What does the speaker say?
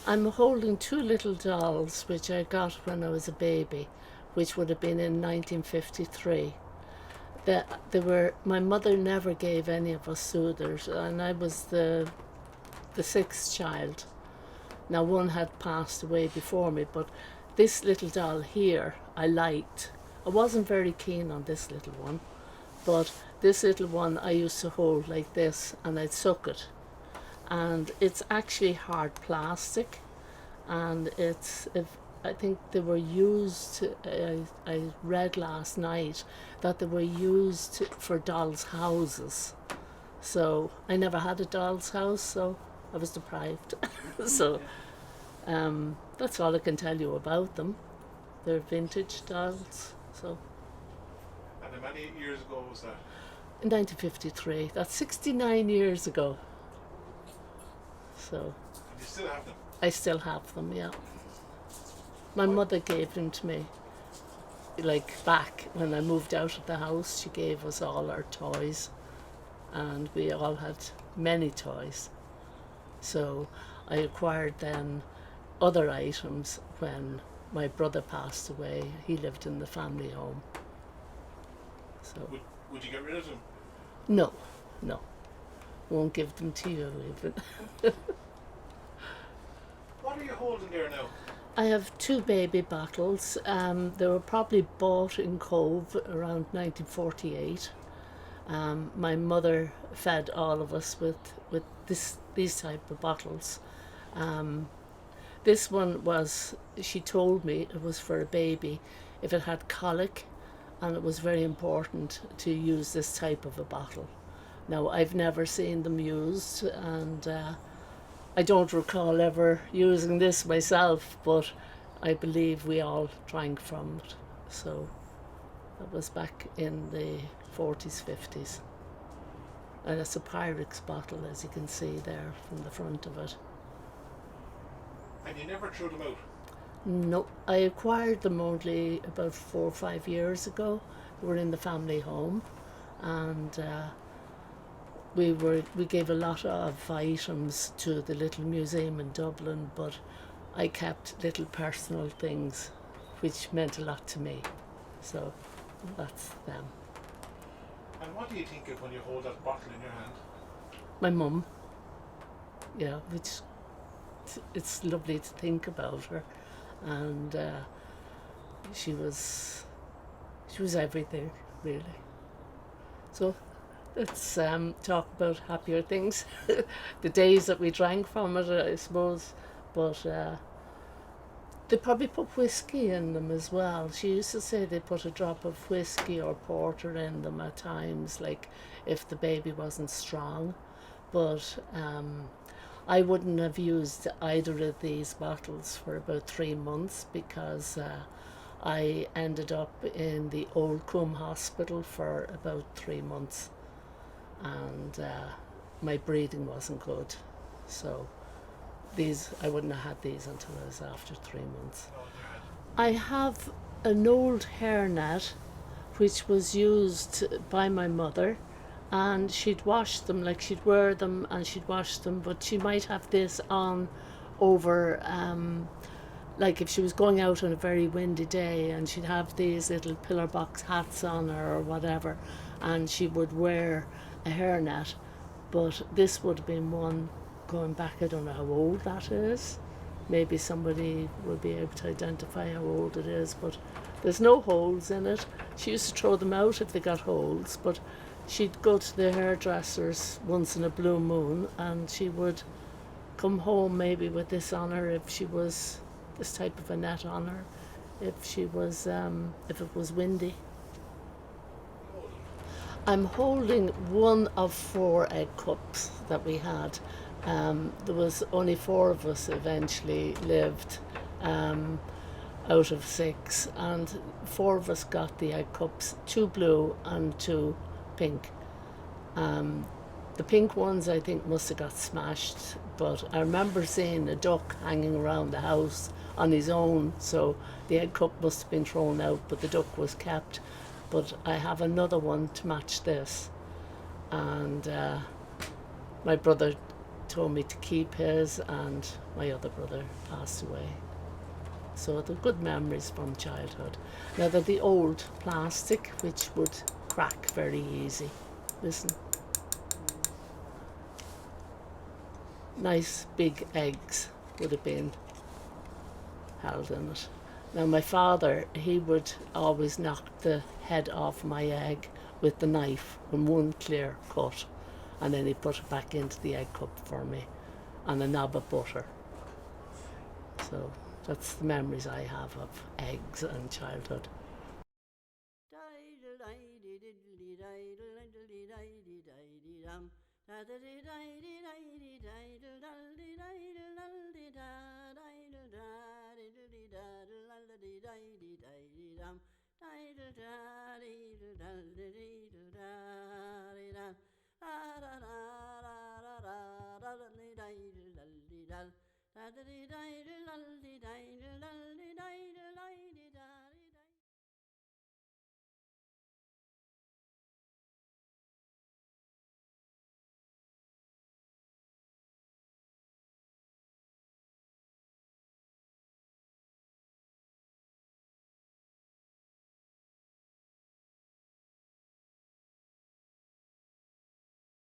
I'm holding two little dolls which I got when I was a baby, which would have been in 1953. They were, my mother never gave any of us soothers, and I was the sixth child. Now, one had passed away before me, but this little doll here I liked. I wasn't very keen on this little one, but this little one I used to hold like this and I'd suck it. And it's actually hard plastic, and I think they were used, I read last night that they were used for dolls' houses. So I never had a doll's house, so I was deprived. So that's all I can tell you about them. They're vintage dolls. So And how many years ago was that? in 1953, that's 69 years ago. So And you still have them? I still have them, yeah. My mother gave them to me, like back when I moved out of the house. She gave us all our toys, and we all had many toys. So I acquired then other items when my brother passed away. He lived in the family home. So Would you get rid of them? no, won't give them to you even. What are you holding there now? I have two baby bottles. They were probably bought in Cove around 1948. My mother fed all of us with these type of bottles. This one was, she told me it was for a baby if it had colic, and it was very important to use this type of a bottle. Now, I've never seen them used, and I don't recall ever using this myself, but I believe we all drank from it. So that was back in the 40s, 50s. And it's a Pyrex bottle, as you can see there from the front of it. And you never threw them out? No, I acquired them only about 4 or 5 years ago. They were in the family home, and we gave a lot of items to the little museum in Dublin, but I kept little personal things which meant a lot to me. So that's them. And what do you think of when you hold that bottle in your hand? My mum, yeah, which it's lovely to think about her, and she was everything, really. So let's talk about happier things. The days that we drank from it, I suppose, but they probably put whiskey in them as well. She used to say they put a drop of whiskey or porter in them at times, like if the baby wasn't strong. But I wouldn't have used either of these bottles for about 3 months because I ended up in the Old Coombe Hospital for about 3 months, and my breathing wasn't good. So I wouldn't have had these until I was after 3 months. I have an old hairnet which was used by my mother, and she'd wash them, like she'd wear them and she'd wash them, but she might have this on over like if she was going out on a very windy day, and she'd have these little pillar box hats on her or whatever, and she would wear a hairnet. But this would have been one going back, I don't know how old that is. Maybe somebody will be able to identify how old it is, but there's no holes in it. She used to throw them out if they got holes, but she'd go to the hairdressers once in a blue moon, and she would come home maybe with this on her, if she was this type of a net on her, if she was if it was windy. I'm holding one of 4 egg cups that we had. There was only 4 of us eventually lived out of 6, and 4 of us got the egg cups, 2 blue and 2 pink. The pink ones I think must have got smashed, but I remember seeing a duck hanging around the house on his own, so the egg cup must have been thrown out, but the duck was kept. But I have another one to match this, and my brother told me to keep his, and my other brother passed away. So they're good memories from childhood. Now they're the old plastic, which would crack very easy. Listen. Nice big eggs would have been held in it. Now my father, he would always knock the head off my egg with the knife in one clear cut, and then he put it back into the egg cup for me and a knob of butter. So that's the memories I have of eggs and childhood.